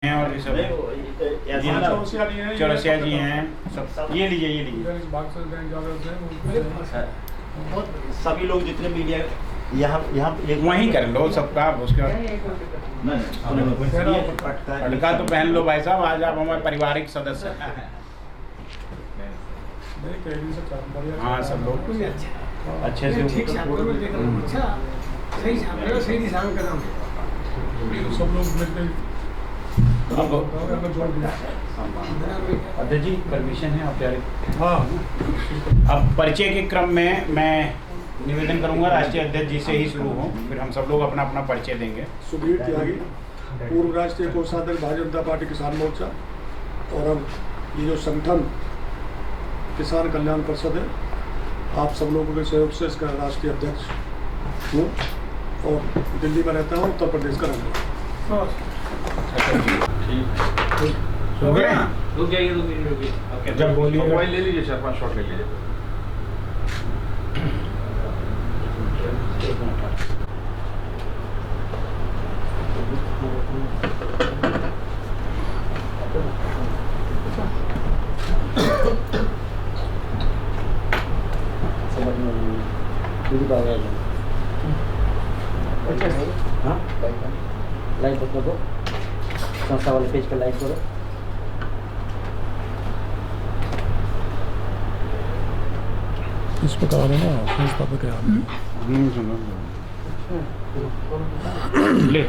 हैं और ये सब चौरसिया जी हैं सब। ये लीजिए सभी लोग जितने मीडिया यहाँ वहीं कर लो सबका। उसके लड़का तो पहन लो भाई साहब, आज आप हमारे पारिवारिक सदस्य हैं। हाँ सब लोग अच्छे से सब लोग मिलकर अध्यक्ष जी परमिशन है आप यार। हाँ। अब परिचय के क्रम में मैं निवेदन करूंगा राष्ट्रीय अध्यक्ष जी से ही शुरू हो, फिर हम सब लोग अपना अपना परिचय देंगे। सुधीर त्यागी, पूर्व राष्ट्रीय कोषाध्यक्ष भारतीय जनता पार्टी किसान मोर्चा, और अब ये जो संगठन किसान कल्याण परिषद है, आप सब लोगों के सहयोग से इसका राष्ट्रीय अध्यक्ष हूँ और दिल्ली में रहता हूँ, उत्तर प्रदेश का रहने। हो गया? रुक जाइए। जब बोलिए मोबाइल ले लीजिए, 4-5 शॉट ले लीजिए। लाइक करो, संस्था वाले पेज पर लाइक करो। इस पर करा देना, संस्था पर क्या ले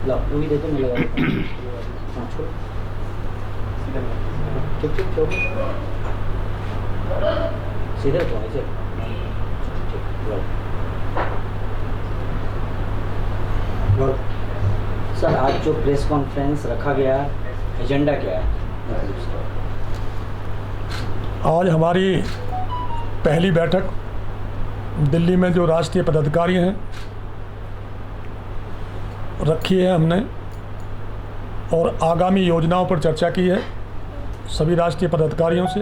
लो तू ही देखो, मैं लगा देता हूँ। हाँ छोड़, चुप चुप चुप, सीधे रखो ऐसे। सर आज जो प्रेस कॉन्फ्रेंस रखा गया, एजेंडा क्या है? आज हमारी पहली बैठक दिल्ली में जो राष्ट्रीय पदाधिकारी हैं रखी है हमने, और आगामी योजनाओं पर चर्चा की है सभी राष्ट्रीय पदाधिकारियों से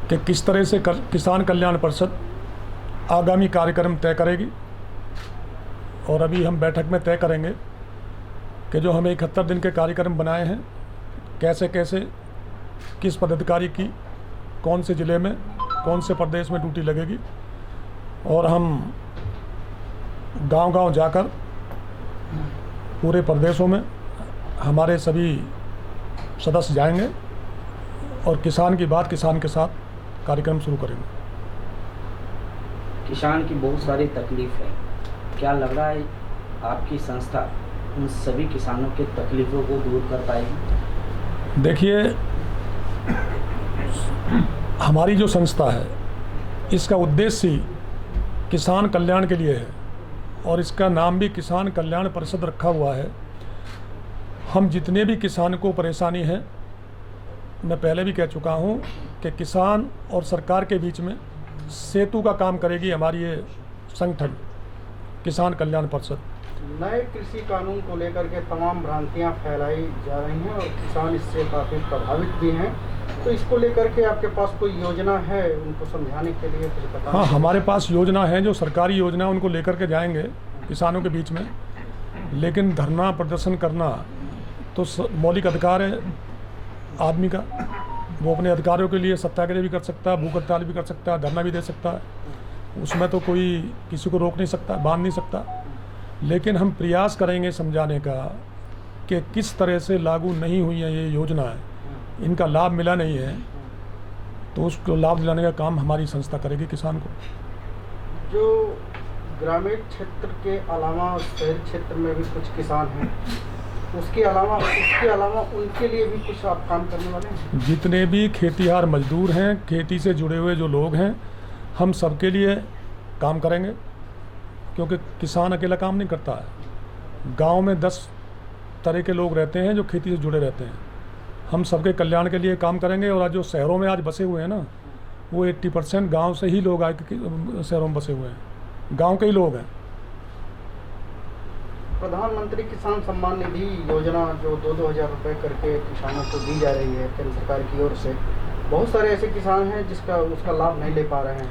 कि किस तरह से किसान कल्याण परिषद आगामी कार्यक्रम तय करेगी। और अभी हम बैठक में तय करेंगे कि जो हमें 71 दिन के कार्यक्रम बनाए हैं, कैसे कैसे किस पदाधिकारी की कौन से ज़िले में कौन से प्रदेश में ड्यूटी लगेगी, और हम गांव-गांव जाकर पूरे प्रदेशों में हमारे सभी सदस्य जाएंगे और किसान की बात किसान के साथ कार्यक्रम शुरू करेंगे। किसान की बहुत सारी तकलीफ है, क्या लग रहा है आपकी संस्था उन सभी किसानों के तकलीफ़ों को दूर कर पाएगी? देखिए, हमारी जो संस्था है इसका उद्देश्य ही किसान कल्याण के लिए है, और इसका नाम भी किसान कल्याण परिषद रखा हुआ है। हम जितने भी किसान को परेशानी है, मैं पहले भी कह चुका हूँ कि किसान और सरकार के बीच में सेतु का काम करेगी हमारी ये संगठन किसान कल्याण परिषद। नए कृषि कानून को लेकर के तमाम भ्रांतियां फैलाई जा रही हैं और किसान इससे काफ़ी प्रभावित भी हैं, तो इसको लेकर के आपके पास कोई योजना है उनको समझाने के लिए कुछ बताएं? हाँ, हमारे पास योजना है, जो सरकारी योजना उनको लेकर के जाएंगे किसानों के बीच में। लेकिन धरना प्रदर्शन करना तो मौलिक अधिकार है आदमी का, वो अपने अधिकारों के लिए सत्याग्रह भी कर सकता है, भूख हड़ताल भी कर सकता है, धरना भी दे सकता है, उसमें तो कोई किसी को रोक नहीं सकता, बांध नहीं सकता। लेकिन हम प्रयास करेंगे समझाने का कि किस तरह से लागू नहीं हुई है ये योजना है, इनका लाभ मिला नहीं है, तो उसको लाभ दिलाने का काम हमारी संस्था करेगी किसान को। जो ग्रामीण क्षेत्र के अलावा शहरी क्षेत्र में भी कुछ किसान हैं, उसके अलावा उनके लिए भी कुछ आप काम करने वाले हैं? जितने भी खेतीहार मजदूर हैं, खेती से जुड़े हुए जो लोग हैं, हम सबके लिए काम करेंगे, क्योंकि किसान अकेला काम नहीं करता है। गांव में 10 तरह के लोग रहते हैं जो खेती से जुड़े रहते हैं। हम सबके कल्याण के लिए काम करेंगे। और आज जो शहरों में आज बसे हुए हैं ना, वो 80% गांव से ही लोग आके शहरों में बसे हुए हैं, गांव के ही लोग हैं। प्रधानमंत्री किसान सम्मान निधि योजना जो 2-2 हज़ार रुपये करके किसानों को दी जा रही है केंद्र सरकार की ओर से, बहुत सारे ऐसे किसान हैं उसका लाभ नहीं ले पा रहे हैं।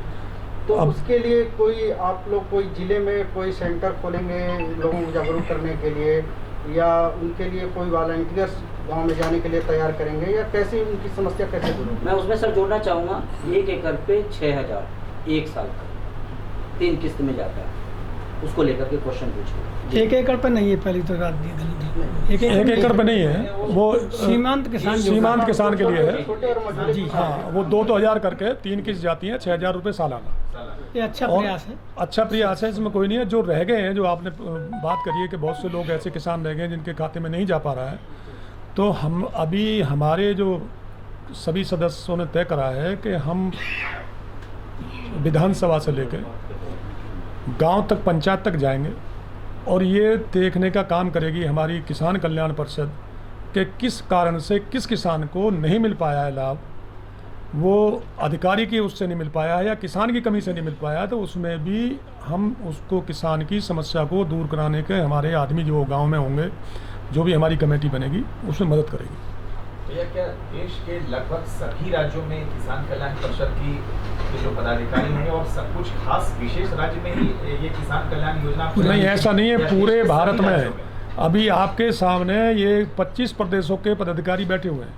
तो अब- उसके लिए कोई आप लोग कोई जिले में कोई सेंटर खोलेंगे लोगों को जागरूक करने के लिए, या उनके लिए कोई वॉलंटियर्स गांव में जाने के लिए तैयार करेंगे, या कैसे उनकी समस्या कैसे दूर होगी? मैं उसमें सर जोड़ना चाहूँगा, 1 एकड़ पे 6,000 1 साल का 3 किस्त में जाता है, उसको लेकर के क्वेश्चन पूछिए। 1 एकड़ पर नहीं है, पहली तो रात दी गलती। 1 एकड़ पे नहीं है वो, सीमांत किसान योजना। सीमांत किसान के लिए है। छोटे और मझोले जी, किसान। हाँ, वो 2 हज़ार करके 3 किस्त जाती हैं, 6,000 रुपये सालाना। ये अच्छा और प्रयास है। अच्छा प्रयास है, इसमें कोई नहीं है। जो रह गए हैं, जो आपने बात करी है कि बहुत से लोग ऐसे किसान रह गए हैं जिनके खाते में नहीं जा पा रहा है, तो हम अभी हमारे जो सभी सदस्यों ने तय करा है कि हम विधानसभा से लेकर गांव तक, पंचायत तक जाएंगे और ये देखने का काम करेगी हमारी किसान कल्याण परिषद कि किस कारण से किस किसान को नहीं मिल पाया है लाभ, वो अधिकारी की उससे नहीं मिल पाया है या किसान की कमी से नहीं मिल पाया है, तो उसमें भी हम उसको, किसान की समस्या को दूर कराने के हमारे आदमी जो गांव में होंगे, जो भी हमारी कमेटी बनेगी, उसमें मदद करेगी। भैया, क्या देश के लगभग सभी राज्यों में किसान कल्याण परिषद की जो पदाधिकारी होंगे और सब कुछ खास विशेष राज्य में ही ये किसान कल्याण योजना? नहीं, ऐसा नहीं है, या पूरे देश के भारत सभी में राज्यों है। अभी आपके सामने ये 25 प्रदेशों के पदाधिकारी बैठे हुए हैं,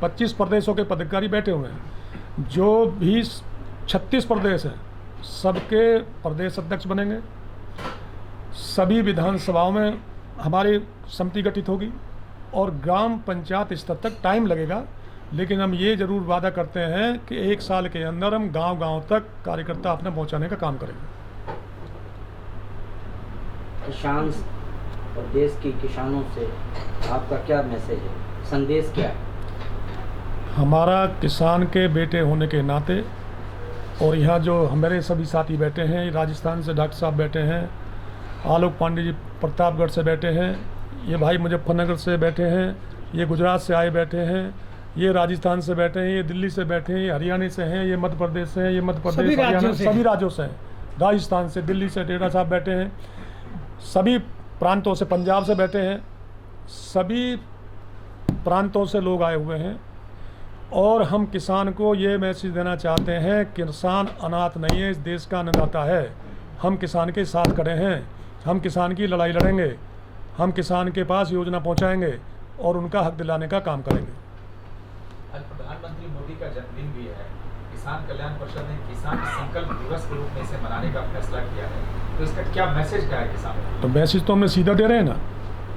25 प्रदेशों के पदाधिकारी बैठे हुए हैं। जो भी 36 प्रदेश हैं, सबके प्रदेश अध्यक्ष बनेंगे। सभी विधानसभाओं में हमारी समिति गठित होगी और ग्राम पंचायत स्तर तक टाइम लगेगा, लेकिन हम ये ज़रूर वादा करते हैं कि 1 साल के अंदर हम गांव-गांव तक कार्यकर्ता अपने पहुंचाने का काम करेंगे। किसान और देश के किसानों से आपका क्या मैसेज है, संदेश क्या है? हमारा किसान के बेटे होने के नाते, और यहाँ जो हमारे सभी साथी बैठे हैं, राजस्थान से डॉक्टर साहब बैठे हैं, आलोक पांडे जी प्रतापगढ़ से बैठे हैं, ये भाई मुजफ्फरनगर से बैठे हैं, ये गुजरात से आए बैठे हैं, ये राजस्थान से बैठे हैं, ये दिल्ली से बैठे हैं, ये हरियाणा से हैं, ये मध्य प्रदेश से हैं, ये मध्य प्रदेश, सभी राज्यों हरियाणा, से सभी राज्यों से हैं, राजस्थान से, दिल्ली से डेरा साहब बैठे हैं, सभी प्रांतों से, पंजाब से बैठे हैं, सभी प्रांतों से लोग आए हुए हैं। और हम किसान को ये मैसेज देना चाहते हैं, किसान अनाथ नहीं है, इस देश का अन्नदाता है। हम किसान के साथ खड़े हैं, हम किसान की लड़ाई लड़ेंगे, हम किसान के पास योजना पहुंचाएंगे और उनका हक दिलाने का काम करेंगे। आज प्रधानमंत्री मोदी का जन्मदिन भी है। किसान कल्याण परिषद ने किसान संकल्प दिवस के रूप में इसे मनाने का फैसला किया है, तो इसका क्या मैसेज क्या है किसानों को? तो मैसेज तो हमने सीधा दे रहे हैं ना,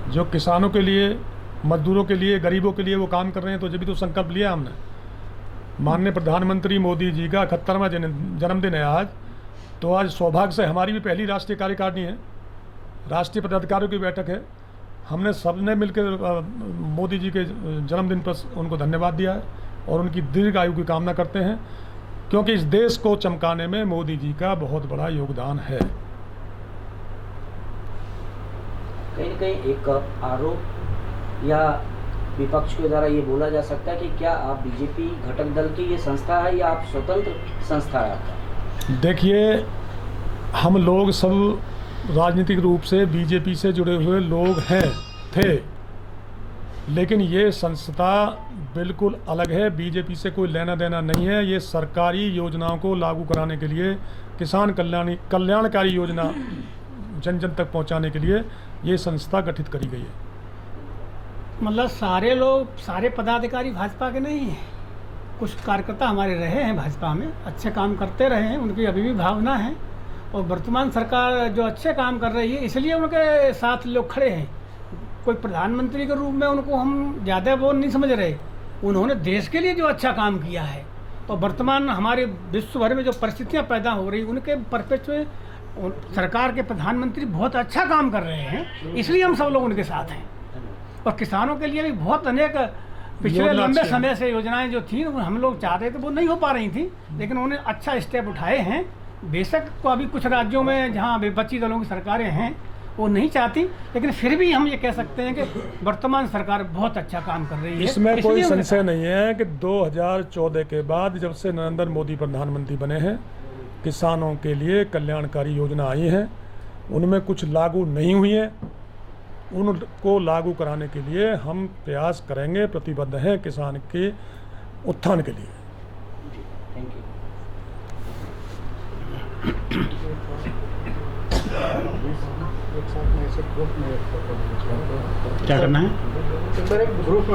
जो किसानों के लिए, मजदूरों के लिए, गरीबों के लिए वो काम कर रहे हैं, तो जब भी तो संकल्प लिया हमने। माननीय प्रधानमंत्री मोदी जी का 71वां जन्मदिन है आज, तो आज सौभाग्य से हमारी भी पहली राष्ट्रीय कार्यकारिणी है, राष्ट्रीय पदाधिकारियों की बैठक है। हमने सबने मिलकर मोदी जी के जन्मदिन पर उनको धन्यवाद दिया है और उनकी दीर्घ आयु की कामना करते हैं, क्योंकि इस देश को चमकाने में मोदी जी का बहुत बड़ा योगदान है। कहीं न कहीं एक आरोप या विपक्ष के द्वारा ये बोला जा सकता है कि क्या आप बीजेपी घटक दल की ये संस्था है या आप स्वतंत्र संस्था है आपका? देखिए, हम लोग सब राजनीतिक रूप से बीजेपी से जुड़े हुए लोग थे, लेकिन ये संस्था बिल्कुल अलग है, बीजेपी से कोई लेना देना नहीं है। ये सरकारी योजनाओं को लागू कराने के लिए, किसान कल्याणकारी योजना जन जन तक पहुंचाने के लिए ये संस्था गठित करी गई है। मतलब सारे लोग, सारे पदाधिकारी भाजपा के नहीं हैं, कुछ कार्यकर्ता हमारे रहे हैं भाजपा में, अच्छे काम करते रहे हैं, उनकी अभी भी भावना है, और वर्तमान सरकार जो अच्छे काम कर रही है इसलिए उनके साथ लोग खड़े हैं। कोई प्रधानमंत्री के रूप में उनको हम ज़्यादा वो नहीं समझ रहे, उन्होंने देश के लिए जो अच्छा काम किया है, और वर्तमान हमारे विश्व भर में जो परिस्थितियाँ पैदा हो रही, उनके परिप्रेक्ष्य में सरकार के प्रधानमंत्री बहुत अच्छा काम कर रहे हैं, इसलिए हम सब लोग उनके साथ हैं। और किसानों के लिए भी बहुत अनेक पिछले लंबे समय से योजनाएं जो थी हम लोग चाहते थे वो नहीं हो पा रही थी, लेकिन उन्होंने अच्छा स्टेप उठाए हैं। बेशक को अभी कुछ राज्यों में जहां विपक्षी दलों की सरकारें हैं वो नहीं चाहती, लेकिन फिर भी हम ये कह सकते हैं कि वर्तमान सरकार बहुत अच्छा काम कर रही है। इसमें कोई संशय नहीं है कि 2014 के बाद जब से नरेंद्र मोदी प्रधानमंत्री बने हैं, किसानों के लिए कल्याणकारी योजना आई हैं, उनमें कुछ लागू नहीं हुई है, उनको लागू कराने के लिए हम प्रयास करेंगे, प्रतिबद्ध हैं किसान के उत्थान के लिए। Thank you. एक साथ में ऐसे ग्रुप में एक फोटो क्या करना है? एक बार एक ग्रुप में